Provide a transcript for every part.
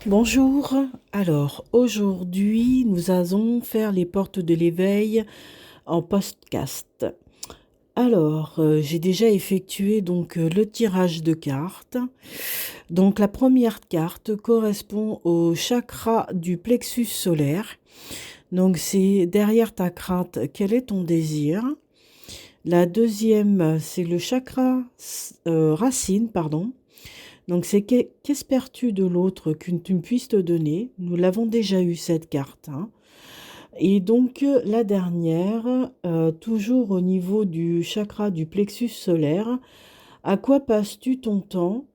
Bonjour, alors aujourd'hui nous allons faire les portes de l'éveil en podcast. Alors j'ai déjà effectué le tirage de cartes. Donc la première carte correspond au chakra du plexus solaire. Donc c'est derrière ta crainte, quel est ton désir? La deuxième c'est le chakra racine, pardon. Donc c'est qu'espères-tu de l'autre qu'une tu puisses te donner? Nous l'avons déjà eu cette carte, hein. Et donc la dernière, toujours au niveau du chakra du plexus solaire, à quoi passes-tu ton temps?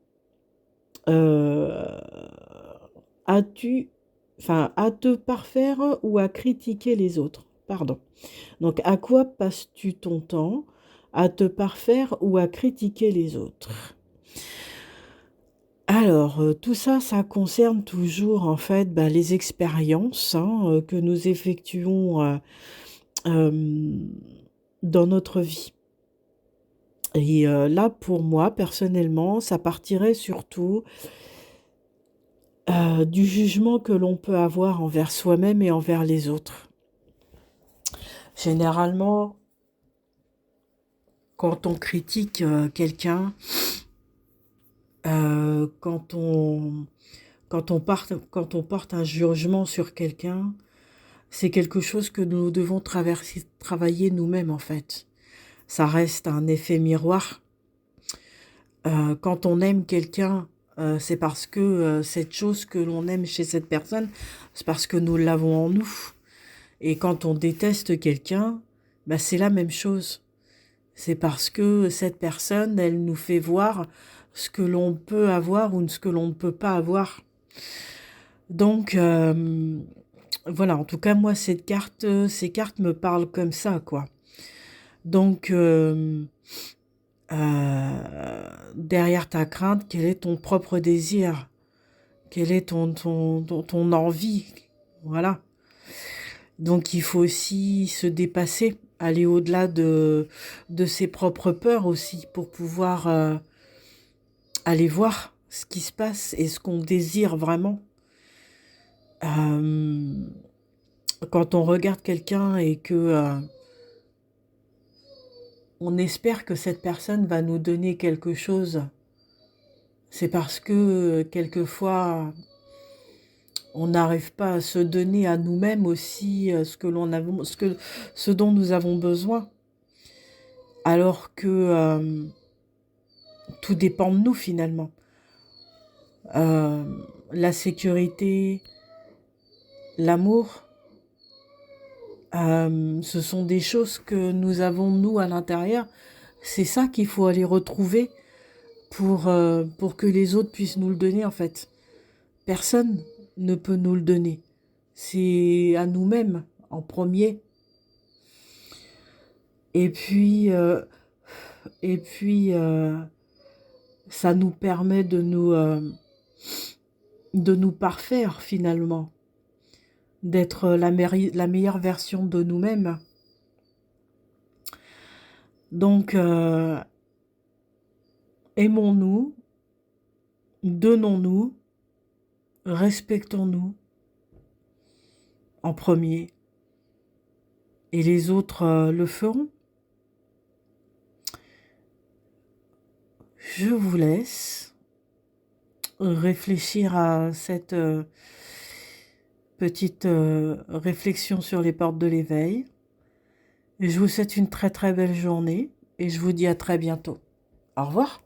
Euh, as-tu, à te parfaire ou à critiquer les autres? Pardon. Donc à quoi passes-tu ton temps? À te parfaire ou à critiquer les autres? Alors, tout ça, ça concerne toujours en fait, les expériences, hein, que nous effectuons, hem, dans notre vie. Et là, pour moi, personnellement, ça partirait surtout, du jugement que l'on peut avoir envers soi-même et envers les autres. Généralement, quand on critique, quelqu'un, quand on porte un jugement sur quelqu'un, c'est quelque chose que nous devons travailler nous-mêmes en fait. Ça reste un effet miroir. Quand on aime quelqu'un, c'est parce que cette chose que l'on aime chez cette personne, c'est parce que nous l'avons en nous. Et quand on déteste quelqu'un, c'est la même chose. C'est parce que cette personne, elle nous fait voir ce que l'on peut avoir ou ce que l'on ne peut pas avoir. Donc, voilà, en tout cas, moi, ces cartes me parlent comme ça, quoi. Donc, derrière ta crainte, quel est ton propre désir? Quelle est ton envie? Voilà. Donc, il faut aussi se dépasser, aller au-delà de ses propres peurs aussi, pour pouvoir aller voir ce qui se passe et ce qu'on désire vraiment. Euh, Quand on regarde quelqu'un et que on espère que cette personne va nous donner quelque chose, c'est parce que quelquefois on n'arrive pas à se donner à nous-mêmes aussi ce dont nous avons besoin, alors que tout dépend de nous finalement. Euh, la sécurité, l'amour, ce sont des choses que nous avons nous à l'intérieur. C'est ça qu'il faut aller retrouver pour que les autres puissent nous le donner en fait. Personne ne peut nous le donner. C'est à nous-mêmes en premier. Et puis, euh, et puis ça nous permet de nous parfaire finalement, d'être la meilleure version de nous-mêmes. Donc, aimons-nous, donnons-nous, respectons-nous en premier. Et les autres le feront. Je vous laisse réfléchir à cette petite réflexion sur les portes de l'éveil. Je vous souhaite une très très belle journée et je vous dis à très bientôt. Au revoir.